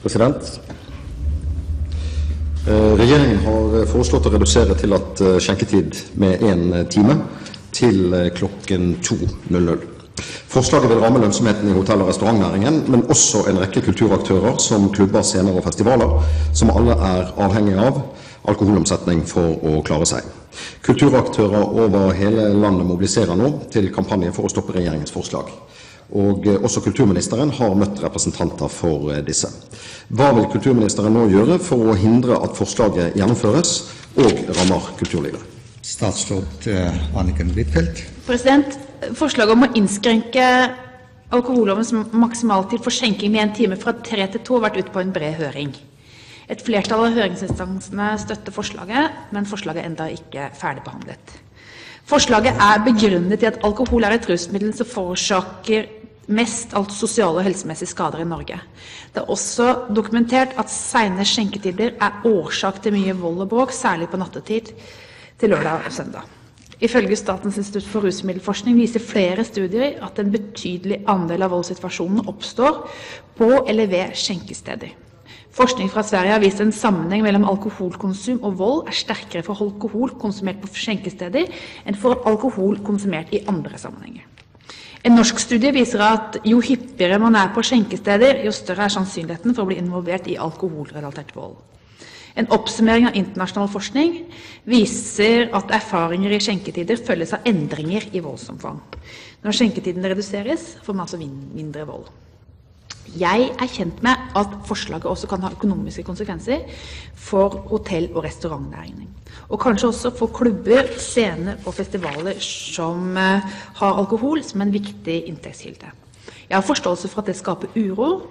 President. Regjeringen har foreslått å redusere tillatt skjenketid med 1 time til klokken 2:00. Forslaget vil ramme lønnsomheten i hotell- og restaurantnæringen, men også en rekke kulturaktører som klubber, scener og festivaler, som alle er avhengige av alkoholomsetning for å klare seg. Kulturaktører over hele landet mobiliserer nå til kampanje for å stoppe regjeringens forslag. Og også kulturministeren har møtt representanter for disse. Hva vil kulturministeren nå gjøre for å hindre at forslaget gjennomføres og rammer kulturlivet? Statsråd Anniken Huitfeldt. President, forslaget om å innskrenke alkohollovens maksimaltid for skjenking med 1 time fra 3 til 2 har vært ute på en bred høring. Et flertall av høringsinstansene støtter forslaget, men forslaget er enda ikke ferdigbehandlet. Forslaget er begrunnet i at alkohol er et rusmiddel som forårsaker mest alt sosiale og helsemessige skader i Norge. Det er også dokumentert at sene skjenketider er årsak til mye vold og bråk, særlig på nattetid til lørdag og søndag. Ifølge Statens institutt for rusmiddelforskning viser flere studier at en betydelig andel av voldssituasjonen oppstår på eller ved skjenkesteder. Forskning fra Sverige har vist en sammenheng mellom alkoholkonsum og vold er sterkere for alkohol konsumert på skjenkesteder enn for alkohol konsumert i andre sammenhenger. En norsk studie viser at jo hyppigere man er på skjenkesteder, jo større er sannsynligheten for å bli involvert i alkoholrelatert vold. En oppsummering av internasjonal forskning viser at erfaringer i skjenketider følges av endringer i voldsomfang. Når skjenketiden reduseres, får man altså mindre vold. Jeg er kjent med at forslaget også kan ha økonomiske konsekvenser for hotell- og restaurantnæringen, og kanskje også for klubber, scener og festivaler som har alkohol som en viktig inntektskilde. Jeg har forståelse for at det skaper uro,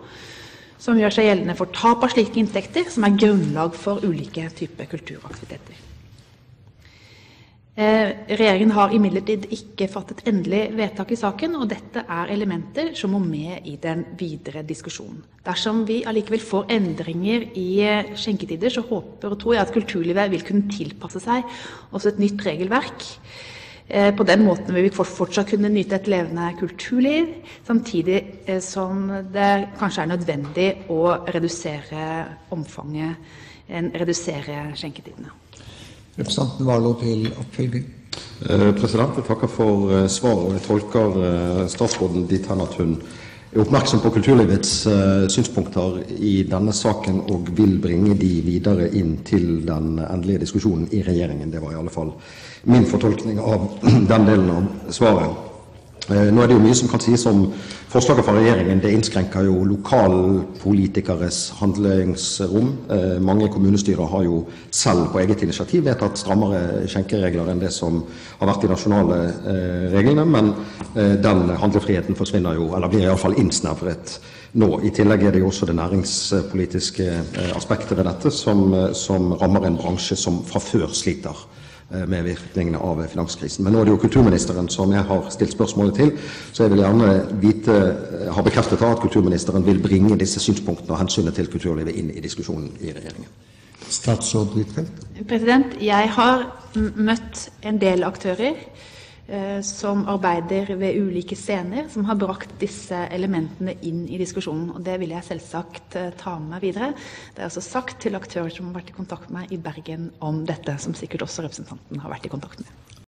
som gjør seg gjeldende for tap av slike inntekter, som er grunnlag for ulike typer kulturaktiviteter. Regjeringen har imidlertid ikke fattet endelig vedtak i saken, og dette er elementer som må med i den videre diskusjonen. Dersom vi allikevel får endringer i skjenketider, så håper og tror jeg at kulturlivet vil kunne tilpasse seg også et nytt regelverk. På den måten vil vi fortsatt kunne nyte et levende kulturliv, samtidig som det kanskje er nødvendig å redusere omfanget, redusere skjenketidene. Representanten Warloe til oppfølging. President, jeg takker for svaret, og jeg tolker statsråden dit hen at hun er oppmerksom på kulturlivets synspunkter i denne saken og vil bringe de videre inn til den endelige diskusjonen i regjeringen. Det var i alle fall min fortolkning av den delen av svaret. Nå er det jo mye som kan sies om forslaget fra regjeringen. Det innskrenker jo lokalpolitikeres handlingsrom. Mange kommunestyrer har jo selv på eget initiativ vedtatt strammere skjenkeregler enn det som har vært de nasjonale reglene, men den handlefriheten forsvinner jo, eller blir i alle fall innsnevret nå. I tillegg er det jo også det næringspolitiske aspektet ved dette som rammer en bransje som fra før sliter med virkningene av finanskrisen. Men nå er det jo kulturministeren som jeg har stilt spørsmålet til, så jeg vil gjerne ha bekreftet at kulturministeren vil bringe disse synspunktene og hensynet til kulturlivet inn i diskusjonen i regjeringen. Statsråd Huitfeldt. President, jeg har møtt en del aktører som arbeider ved ulike scener, som har brakt disse elementene inn i diskusjonen, og det vil jeg selvsagt ta med meg videre. Det er også sagt til aktører som har vært i kontakt med meg i Bergen om dette, som sikkert også representanten har vært i kontakt med.